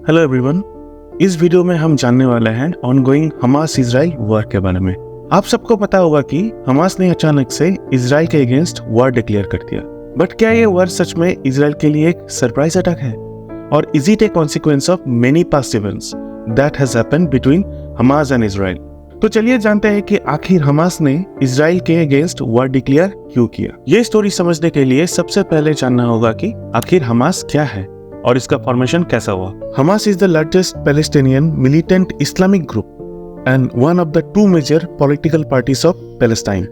Hello everyone, इस video में हम जानने वाले हैं ऑनगोइंग हमास इजराइल वॉर के बारे में। आप सबको पता होगा कि हमास ने अचानक से इजराइल के अगेंस्ट वॉर डिक्लेयर कर दिया, बट क्या ये वॉर सच में इजराइल के लिए एक सरप्राइज अटैक है, और is it A consequence of many past events that has happened between Hamas and Israel? तो चलिए जानते हैं कि आखिर हमास ने इजराइल के अगेंस्ट वॉर डिक्लेयर क्यों किया। ये स्टोरी समझने के लिए सबसे पहले जानना होगा कि आखिर हमास क्या है और इसका फॉर्मेशन कैसा हुआ। Hamas is the largest Palestinian militant Islamic group and one of the two major political parties of Palestine.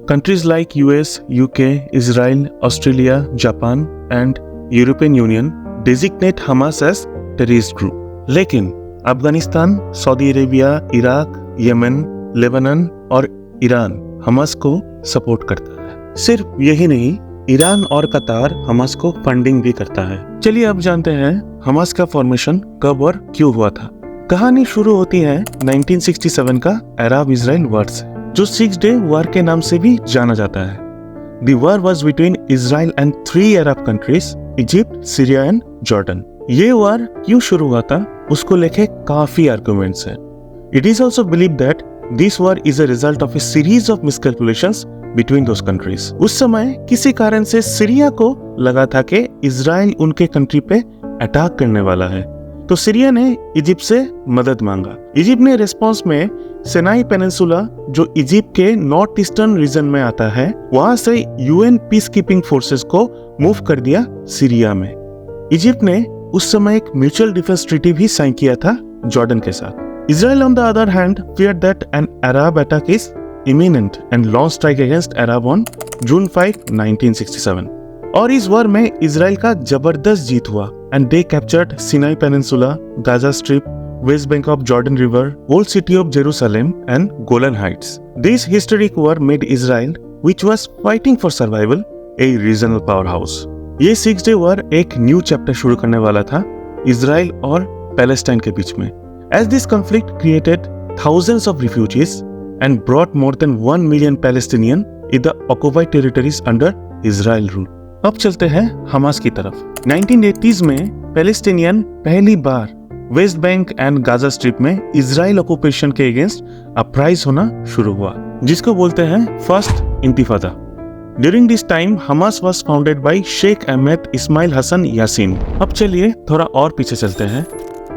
Countries like US, UK, Israel, Australia, Japan and European Union designate Hamas as terrorist group. लेकिन Afghanistan, Saudi Arabia, Iraq, Yemen, Lebanon और Iran Hamas को support करता है। सिर्फ यही नहीं, Iran और कतार हमास को फंडिंग भी करता है। चलिए अब जानते हैं हमास का फॉर्मेशन कब और क्यों हुआ था। कहानी शुरू होती है 1967 का अरब इजराइल वॉर से, जो 6 डे वॉर के नाम से भी जाना जाता है। The war was between Israel and 3 Arab countries, Egypt, Syria and Jordan. ये वॉर क्यों शुरू हुआ था उसको लेके काफी आर्गुमेंट्स है। It is also believe that this war is a result of a series of miscalculations between those countries. उस समय किसी कारण से सीरिया को लगा था कि इजराइल उनके कंट्री पे अटैक करने वाला है, तो सीरिया ने इजिप्ट से मदद मांगा। इजिप्ट ने रिस्पांस में सिनाई पेनिनसुला, जो इजिप्ट के नॉर्थ ईस्टर्न रीजन में आता है, वहां से यूएन पीस कीपिंग फोर्सेस को मूव कर दिया सीरिया में। इजिप्ट ने उस समय एक म्यूचुअल डिफेंस ट्रीटी भी साइन किया था जॉर्डन के साथ। Israel on the other hand feared that an Arab attack is imminent and launched strike against Arab on June 5, 1967। और इस वॉर में इजराइल का जबरदस्त जीत हुआ and they captured Sinai Peninsula, Gaza Strip, West Bank of Jordan River, whole city of Jerusalem and Golan Heights. This historic war made Israel, which was fighting for survival, a regional powerhouse। ये 6 day war एक new chapter शुरू करने वाला था Israel और Palestine के बीच में। As this conflict created thousands of refugees and brought more than 1 million Palestinians in the occupied territories under Israel rule। अब चलते हैं हमास की तरफ। 1980s में पैलेस्टीनियन पहली बार West Bank and Gaza Strip में इजराइल ऑक्यूपेशन के अगेंस्ट अपराइज होना शुरू हुआ, जिसको बोलते हैं first intifada. During this time Hamas was founded by Sheikh Ahmed Ismail Hassan Yassin. अब चलिए थोड़ा और पीछे चलते हैं।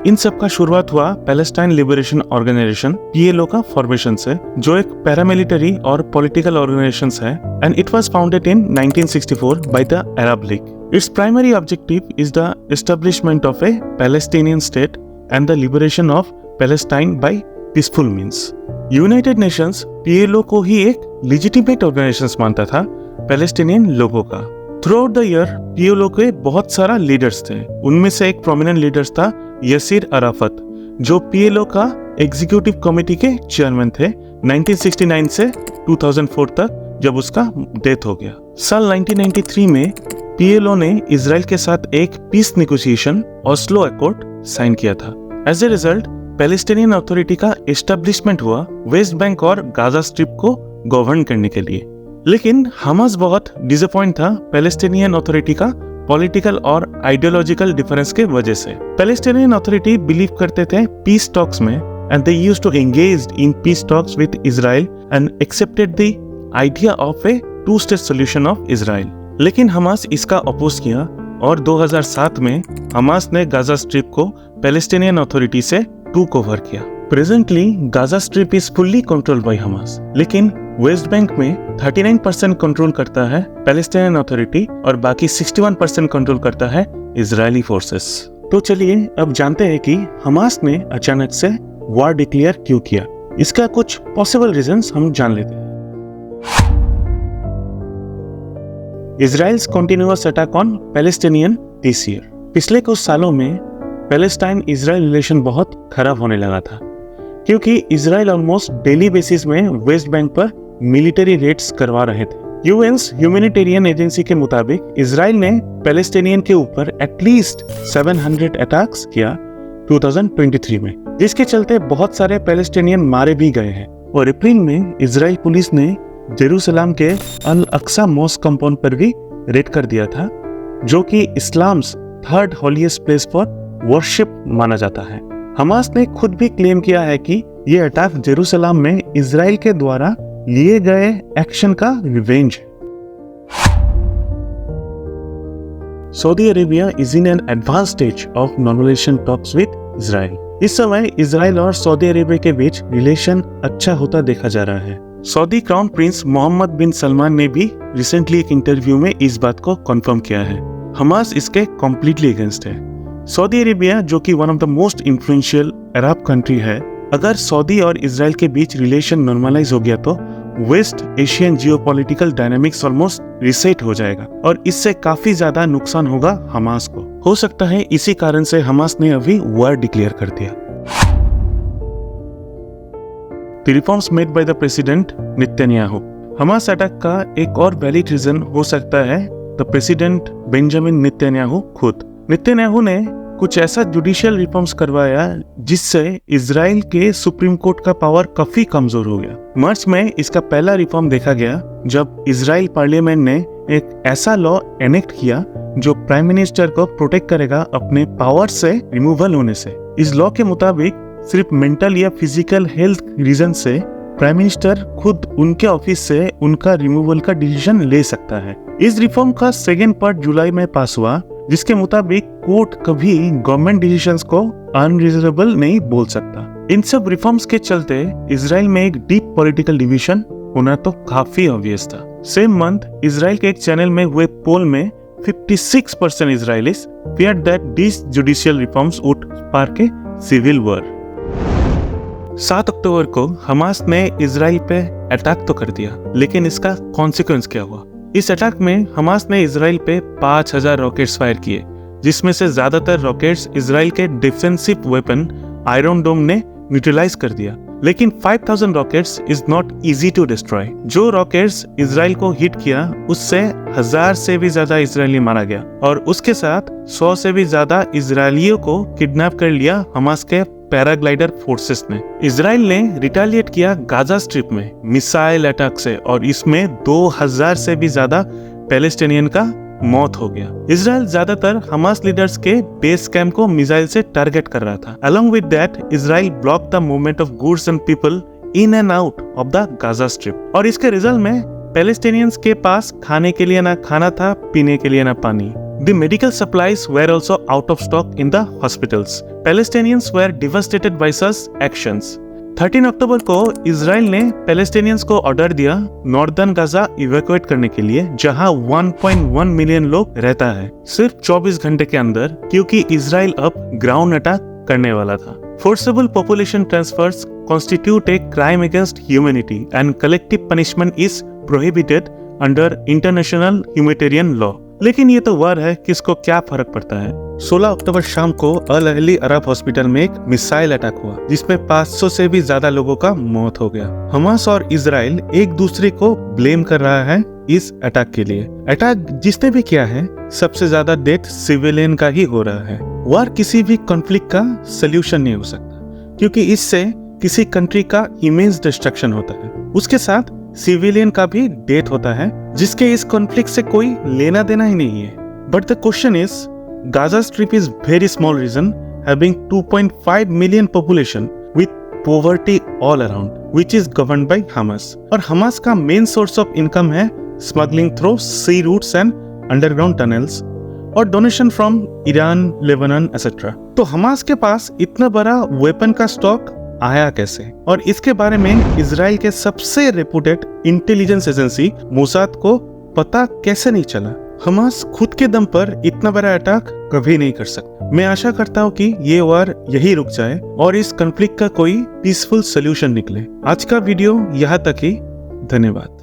इन सब का शुरुआत हुआ पैलेस्टाइन लिबरेशन ऑर्गेनाइजेशन PLO का फॉर्मेशन से, जो एक पैरामिलिटरी और पॉलिटिकल ऑर्गेनाइजेशन है, and it was founded in 1964 by the Arab League. Its primary objective is the establishment of a Palestinian state and the liberation of Palestine by peaceful means. United Nations PLO को ही एक legitimate organisation मानता था Palestinian लोगों का। Through out the year PLO के बहुत सारा leaders थे। उनमें से एक प्रोमिनेंट लीडर्स था यासिर अराफत, जो PLO का एग्जीक्यूटिव कमेटी के चेयरमैन थे 1969 से 2004 तक, जब उसका डेथ हो गया। साल 1993 में PLO ने इजराइल के साथ एक peace negotiation Oslo accord sign किया था। As a result Palestinian authority का एस्टेब्लिशमेंट हुआ वेस्ट बैंक और गाजा स्ट्रिप को गवर्न करने के लिए। लेकिन हमास बहुत डिसअपॉइंट था पैलेस्टीनियन अथॉरिटी का पॉलिटिकल और आइडियोलॉजिकल डिफरेंस के वजह से। पैलेस्टीनियन अथॉरिटी बिलीव करते थे पीस टॉक्स में, and they used to engage in peace talks with Israel and accepted the idea of a 2 state solution of Israel. लेकिन हमास इसका अपोज किया और 2007 में हमास ने गाजा स्ट्रिप को पैलेस्टीनियन अथॉरिटी से टूक ओवर किया। Presently Gaza Strip is fully controlled by Hamas, लेकिन वेस्ट बैंक में 39% कंट्रोल करता है पैलेस्टीनियन अथॉरिटी और बाकी 61% कंट्रोल करता है इजरायली फोर्सेस। तो चलिए अब जानते हैं कि हमास ने अचानक से वॉर डिक्लेयर क्यों किया। इसका कुछ पॉसिबल रीजंस हम जान लेते हैं। Israel's continuous attack on Palestinian this year. पिछले कुछ सालों में पैलेस्टाइन इजराइल रिलेशन बहुत खराब होने लगा था, क्योंकि इजराइल ऑलमोस्ट डेली बेसिस में वेस्ट बैंक पर मिलिट्री रेड्स करवा रहे थे। यूएन्स ह्यूमैनिटेरियन एजेंसी के मुताबिक इजराइल ने पैलेस्टीनियन के ऊपर एटलीस्ट 700 अटैक्स किया 2023 में, जिसके चलते बहुत सारे पैलेस्टीनियन मारे भी गए हैं। और अप्रैल में इजराइल पुलिस ने जेरूसलम के अल अक्सा मॉस्क कंपाउंड पर भी रेड कर दिया था, जो कि Islam's 3rd holiest place for worship माना जाता है। हमास ने खुद भी क्लेम किया है कि ये अटैक जेरूसलम में इजराइल के द्वारा लिए गए एक्शन का रिवेंज है। Saudi Arabia is in an advance stage of normalization talks with Israel. इस समय इजराइल और सऊदी अरेबिया के बीच रिलेशन अच्छा होता देखा जा रहा है। सऊदी क्राउन प्रिंस मोहम्मद बिन सलमान ने भी रिसेंटली एक इंटरव्यू में इस बात को कंफर्म किया है। हमास इसके कम्प्लीटली अगेंस्ट है। सऊदी अरेबिया, जो कि one of the most influential Arab country है, अगर सऊदी और इजराइल के बीच रिलेशन नॉर्मलाइज हो गया तो West Asian geopolitical dynamics almost reset हो जाएगा और इससे काफी ज्यादा नुकसान होगा हमास को। हो सकता है इसी कारण से हमास ने अभी वॉर डिक्लेयर कर दिया। The reforms made by the President Netanyahu। Hamas attack का एक और वैलिड रीजन हो सकता है द प्रेसिडेंट बेंजामिन नेतन्याहू खुद। नेतन्याहू ने कुछ ऐसा जुडिशियल रिफॉर्म्स करवाया जिससे इजराइल के सुप्रीम कोर्ट का पावर काफी कमजोर हो गया। मार्च में इसका पहला रिफॉर्म देखा गया जब इजराइल पार्लियामेंट ने एक ऐसा लॉ एनेक्ट किया जो प्राइम मिनिस्टर को प्रोटेक्ट करेगा अपने पावर से रिमूवल होने से। इस लॉ के मुताबिक सिर्फ मेंटल या फिजिकल हेल्थ रीजन से प्राइम मिनिस्टर खुद उनके ऑफिस से उनका रिमूवल का डिसीजन ले सकता है। इस रिफॉर्म का सेकेंड पार्ट जुलाई में पास हुआ, जिसके मुताबिक कोर्ट कभी गवर्नमेंट डिसीजंस को अनरीजनेबल नहीं बोल सकता। इन सब रिफॉर्म्स के चलते इजराइल में एक डीप पॉलिटिकल डिवीजन होना तो काफी ऑब्वियस था। सेम मंथ इजराइल के एक चैनल में हुए पोल में 56% Israelis feared that these judicial reforms would spark a civil war। 7 अक्टूबर को हमास ने इजराइल पे अटैक तो कर दिया, लेकिन इसका कॉन्सिक्वेंस क्या हुआ? इस अटैक में हमास ने इजराइल पे 5000 रॉकेट्स फायर किए, जिसमें से ज्यादातर रॉकेट्स इजराइल के डिफेंसिव वेपन आयरन डोम ने न्यूट्रलाइज कर दिया। लेकिन 5000 rockets is not easy to destroy. जो रॉकेट्स इजराइल को हिट किया उससे 1000 से भी ज्यादा इजरायली मारा गया और उसके साथ 100 से भी ज्यादा इजरायलियों को किडनैप कर लिया हमास के पैराग्लाइडर फोर्सेस ने। इजराइल ने रिटेलिएट किया गाजा स्ट्रिप में मिसाइल अटैक से और इसमें 2000 से भी ज्यादा पैलेस्टीनियन का मौत हो गया। इजराइल ज्यादातर हमास लीडर्स के बेस कैंप को मिसाइल से टारगेट कर रहा था। Along with that, Israel block the movement of goods and people in and out of the Gaza strip और इसके रिजल्ट में पैलेस्टीनियंस के पास खाने के लिए ना खाना था, पीने के लिए ना पानी। The medical supplies were also out of stock in the hospitals. Palestinians were devastated by such actions. 13 अक्टूबर को इजराइल ने पैलेस्टीनियंस को ऑर्डर दिया नॉर्दर्न गाजा इवैक्यूएट करने के लिए, जहां 1.1 मिलियन लोग रहता है, सिर्फ 24 घंटे के अंदर, क्योंकि इजराइल अब ग्राउंड अटैक करने वाला था। Forcible population transfers constitute a crime against humanity and collective punishment is prohibited under international humanitarian law. लेकिन ये तो वार है, किसको क्या फर्क पड़ता है। 16 अक्टूबर शाम को अल अहली अरब हॉस्पिटल में एक मिसाइल अटैक हुआ जिसमें 500 से भी ज्यादा लोगों का मौत हो गया। हमास और इजराइल एक दूसरे को ब्लेम कर रहा है इस अटैक के लिए। अटैक जिसने भी किया है, सबसे ज्यादा डेथ सिविलियन का ही हो रहा है। वार किसी भी कॉन्फ्लिक्ट का सोल्यूशन नहीं हो सकता, क्योंकि इससे किसी कंट्री का इमेज डिस्ट्रक्शन होता है, उसके साथ सिविलियन का भी डेथ होता है, जिसके इस कॉन्फ्लिक्ट से कोई लेना देना ही नहीं है। But the question is, Gaza Strip is very small region having 2.5 million population with poverty all around, which is governed by Hamas. और हमास का मेन सोर्स ऑफ इनकम है smuggling through sea routes and underground tunnels और donation from Iran, Lebanon etcetera. तो Hamas के पास इतना बड़ा weapon का स्टॉक आया कैसे? और इसके बारे में इजराइल के सबसे रेपुटेड इंटेलिजेंस एजेंसी मोसाद को पता कैसे नहीं चला? हमास खुद के दम पर इतना बड़ा अटैक कभी नहीं कर सकता। मैं आशा करता हूँ कि ये वार यही रुक जाए और इस कॉन्फ्लिक्ट का कोई पीसफुल सोल्यूशन निकले। आज का वीडियो यहाँ तक ही। धन्यवाद।